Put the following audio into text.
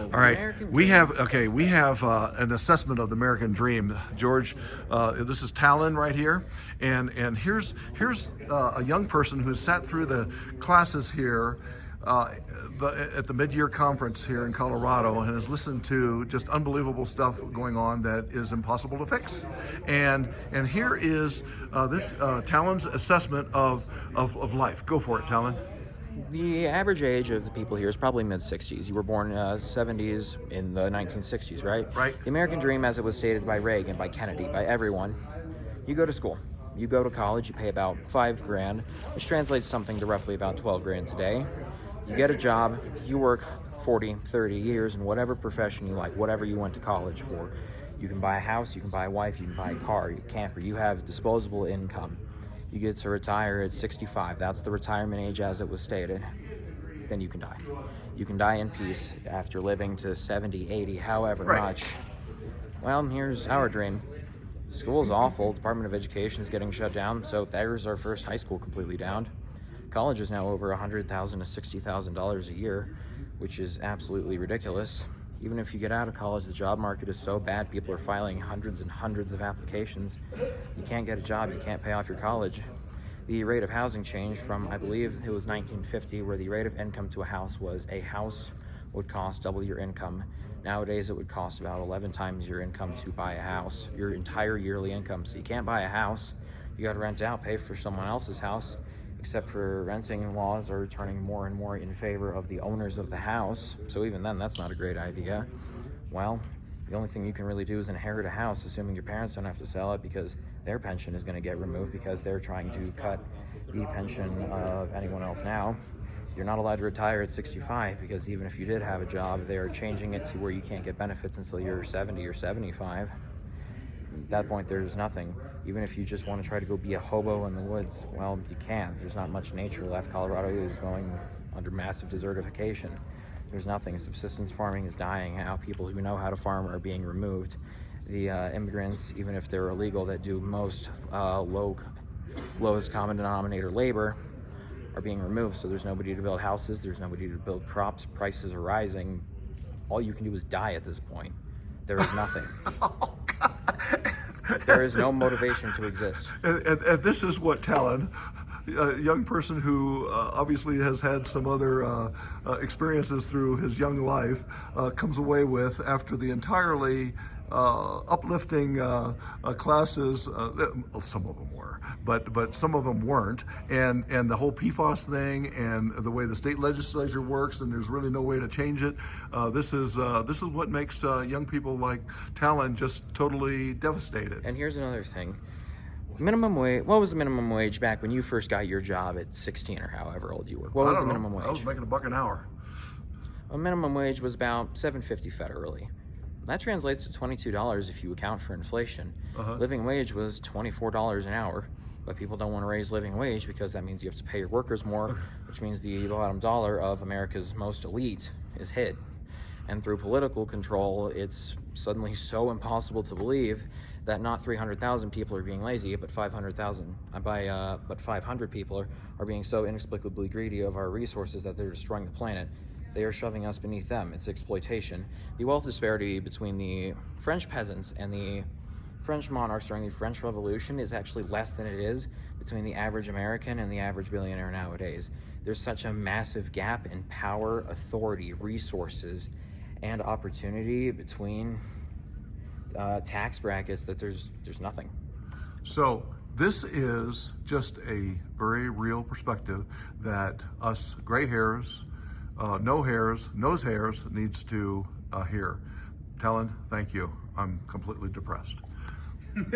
All right, we have an assessment of the American dream. George, this is Talon right here, and here's a young person who has sat through the classes here at the mid-year conference here in Colorado and has listened to just unbelievable stuff going on that is impossible to fix. And here is this Talon's assessment of life. Go for it, Talon. The average age of the people here is probably mid-60s. You were born 70s in the 1960s, right? Right. The American dream, as it was stated by Reagan, by Kennedy, by everyone, you go to school. You go to college, you pay about $5,000, which translates something to roughly about $12,000 today. You get a job, you work 40, 30 years in whatever profession you like, whatever you went to college for. You can buy a house, you can buy a wife, you can buy a car, you camper, you have disposable income. You get to retire at 65. That's the retirement age as it was stated. Then you can die. You can die in peace after living to 70, 80, however much. Well, here's our dream. School's awful. Department of Education is getting shut down, so there's our first high school completely down. College is now over $100,000 to $60,000 a year, which is absolutely ridiculous. Even if you get out of college, the job market is so bad, people are filing hundreds and hundreds of applications. You can't get a job, you can't pay off your college. The rate of housing changed from, I believe it was 1950, where the rate of income to a house was a house would cost double your income. Nowadays, it would cost about 11 times your income to buy a house, your entire yearly income. So you can't buy a house, you gotta rent out, pay for someone else's house, except for renting laws are turning more and more in favor of the owners of the house. So even then, that's not a great idea. Well, the only thing you can really do is inherit a house, assuming your parents don't have to sell it, because their pension is going to get removed because they're trying to cut the pension of anyone else now. You're not allowed to retire at 65 because even if you did have a job, they are changing it to where you can't get benefits until you're 70 or 75. At that point, there's nothing. Even if you just want to try to go be a hobo in the woods, well, you can't. There's not much nature left. Colorado is going under massive desertification. There's nothing. Subsistence farming is dying out. People who know how to farm are being removed. The immigrants, even if they're illegal, that do most lowest common denominator labor, are being removed. So there's nobody to build houses. There's nobody to build crops. Prices are rising. All you can do is die at this point. There is nothing. There is no motivation to exist. And this is what Talon, a young person who obviously has had some other experiences through his young life, comes away with after the entirely uplifting classes. Some of them were, but some of them weren't. And the whole PFAS thing and the way the state legislature works, and there's really no way to change it. This is what makes young people like Talon just totally devastated. And here's another thing. Minimum wage. What was the minimum wage back when you first got your job at 16 or however old you were? What was the minimum wage? I was making $1 an hour. A minimum wage was about $7.50 federally. That translates to $22 if you account for inflation. Living wage was $24 an hour, but people don't want to raise living wage because that means you have to pay your workers more, which means the bottom dollar of America's most elite is hit. And through political control, it's suddenly so impossible to believe that not 300,000 people are being lazy, but 500 people are being so inexplicably greedy of our resources that they're destroying the planet. They are shoving us beneath them. It's exploitation. The wealth disparity between the French peasants and the French monarchs during the French Revolution is actually less than it is between the average American and the average billionaire nowadays. There's such a massive gap in power, authority, resources, and opportunity between tax brackets that there's nothing. So this is just a very real perspective that us gray hairs, no hairs, nose hairs needs to hear. Talon, thank you. I'm completely depressed.